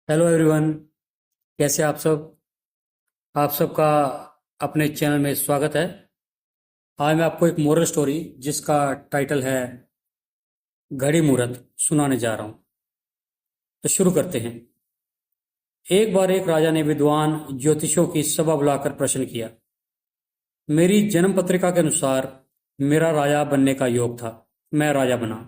Hello everyone. कैसे आप सब? आप सबका अपने चैनल में स्वागत है। आज मैं आपको एक मोरल स्टोरी जिसका टाइटल है घड़ी मुहूर्त सुनाने जा रहा हूँ। तो शुरू करते हैं। एक बार एक राजा ने विद्वान ज्योतिषियों की सभा बुलाकर प्रश्न किया। मेरी जन्म पत्रिका के अनुसार मेरा राजा बनने का योग था। मैं राजा बना,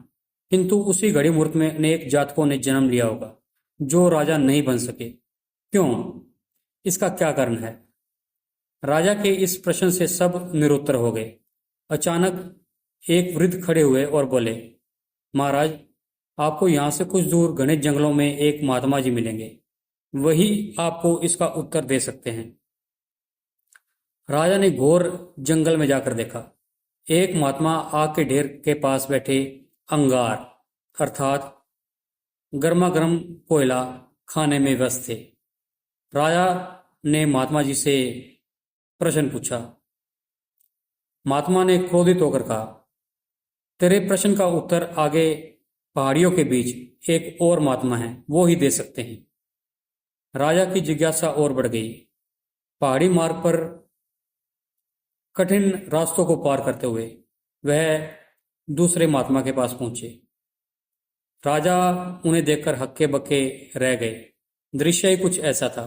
किंतु उसी घड़ी मुहूर्त में अनेक जातकों ने जन्म लिया होगा जो राजा नहीं बन सके। क्यों? इसका क्या कारण है? राजा के इस प्रश्न से सब निरुत्तर हो गए। अचानक एक वृद्ध खड़े हुए और बोले, महाराज, आपको यहाँ से कुछ दूर घने जंगलों में एक महात्मा जी मिलेंगे। वही आपको इसका उत्तर दे सकते हैं। राजा ने घोर जंगल में जाकर देखा। एक महात्मा आग के ढेर के पास बैठे अंगार अर्थात गर्मा गर्म कोयला खाने में व्यस्त थे। राजा ने महात्मा जी से प्रश्न पूछा। महात्मा ने क्रोधित होकर कहा, तेरे प्रश्न का उत्तर आगे पहाड़ियों के बीच एक और महात्मा है, वो ही दे सकते हैं। राजा की जिज्ञासा और बढ़ गई। पहाड़ी मार्ग पर कठिन रास्तों को पार करते हुए वह दूसरे महात्मा के पास पहुंचे। राजा उन्हें देखकर हक्के बक्के रह गए। दृश्य ही कुछ ऐसा था।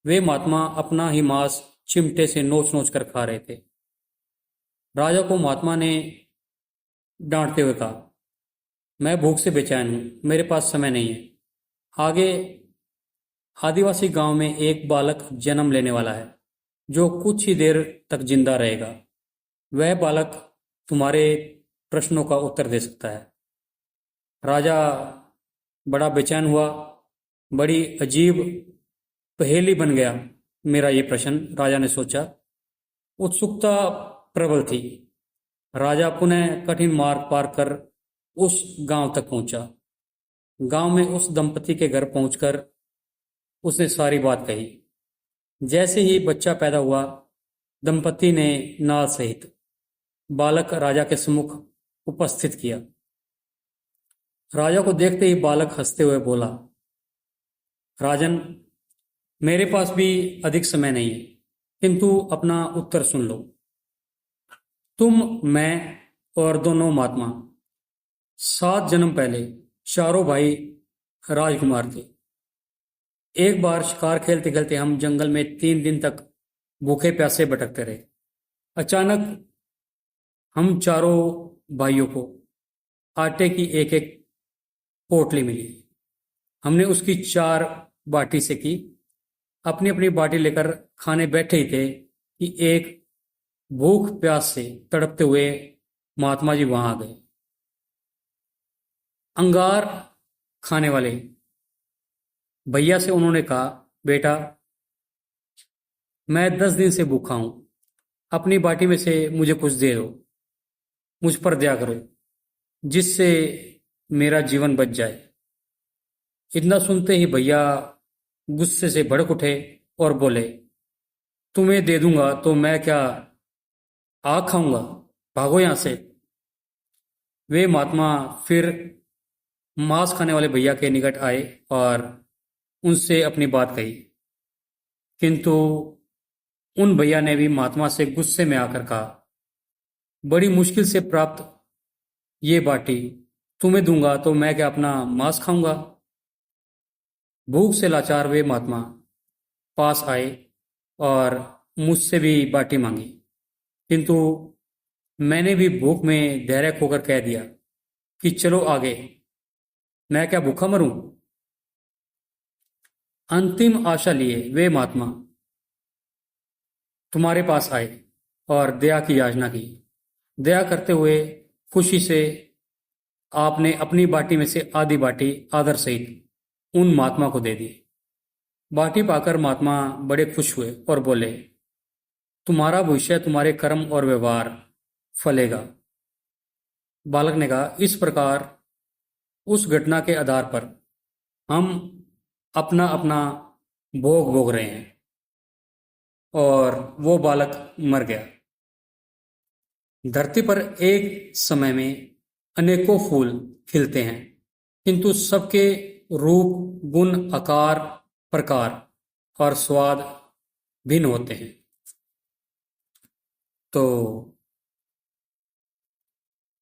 वे महात्मा अपना ही मांस चिमटे से नोच नोच कर खा रहे थे। राजा को महात्मा ने डांटते हुए कहा, मैं भूख से बेचैन हूं, मेरे पास समय नहीं है। आगे आदिवासी गांव में एक बालक जन्म लेने वाला है जो कुछ ही देर तक जिंदा रहेगा। वह बालक तुम्हारे प्रश्नों का उत्तर दे सकता है। राजा बड़ा बेचैन हुआ। बड़ी अजीब पहेली बन गया मेरा ये प्रश्न, राजा ने सोचा। उत्सुकता प्रबल थी। राजा पुनः कठिन मार्ग पार कर उस गांव तक पहुंचा। गांव में उस दंपति के घर पहुंचकर उसने सारी बात कही। जैसे ही बच्चा पैदा हुआ, दंपति ने नाल सहित बालक राजा के सम्मुख उपस्थित किया। राजा को देखते ही बालक हंसते हुए बोला, राजन, मेरे पास भी अधिक समय नहीं है, किंतु अपना उत्तर सुन लो। तुम, मैं और दोनों महात्मा 7 जन्म पहले चारों भाई राजकुमार थे। एक बार शिकार खेलते खेलते हम जंगल में 3 दिन तक भूखे प्यासे भटकते रहे। अचानक हम चारों भाइयों को आटे की एक एक पोटली मिली। हमने उसकी 4 बाटी से की। अपनी अपनी बाटी लेकर खाने बैठे ही थे कि एक भूख प्यास से तड़पते हुए महात्मा जी वहां आ गए। अंगार खाने वाले भैया से उन्होंने कहा, बेटा, मैं 10 दिन से भूखा हूं, अपनी बाटी में से मुझे कुछ दे दो, मुझ पर दया करो, जिससे मेरा जीवन बच जाए। इतना सुनते ही भैया गुस्से से भड़क उठे और बोले, तुम्हें दे दूंगा तो मैं क्या आग खाऊंगा? भागो यहां से। वे महात्मा फिर मांस खाने वाले भैया के निकट आए और उनसे अपनी बात कही, किंतु उन भैया ने भी महात्मा से गुस्से में आकर कहा, बड़ी मुश्किल से प्राप्त ये बाटी तुम्हें दूंगा तो मैं क्या अपना मांस खाऊंगा? भूख से लाचार वे महात्मा पास आए और मुझसे भी बाटी मांगी, किंतु मैंने भी भूख में धैर्य खोकर कह दिया कि चलो आगे, मैं क्या भूखा मरूं? अंतिम आशा लिए वे महात्मा तुम्हारे पास आए और दया की याचना की। दया करते हुए खुशी से आपने अपनी बाटी में से आधी बाटी आदर सहित उन महात्मा को दे दी। बाटी पाकर महात्मा बड़े खुश हुए और बोले, तुम्हारा भविष्य तुम्हारे कर्म और व्यवहार फलेगा। बालक ने कहा, इस प्रकार उस घटना के आधार पर हम अपना अपना भोग भोग रहे हैं। और वो बालक मर गया। धरती पर एक समय में अनेकों फूल खिलते हैं, किंतु सबके रूप, गुण, आकार, प्रकार और स्वाद भिन्न होते हैं। तो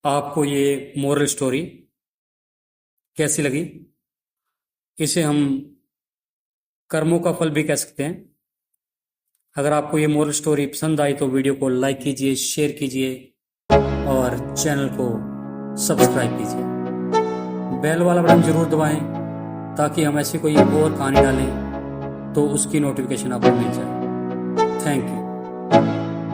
आपको ये मोरल स्टोरी कैसी लगी? इसे हम कर्मों का फल भी कह सकते हैं। अगर आपको ये मोरल स्टोरी पसंद आई तो वीडियो को लाइक कीजिए, शेयर कीजिए और चैनल को सब्सक्राइब कीजिए। बेल वाला बटन जरूर दबाएं ताकि हम ऐसी कोई और कहानी डालें तो उसकी नोटिफिकेशन आपको मिल जाए। Thank you.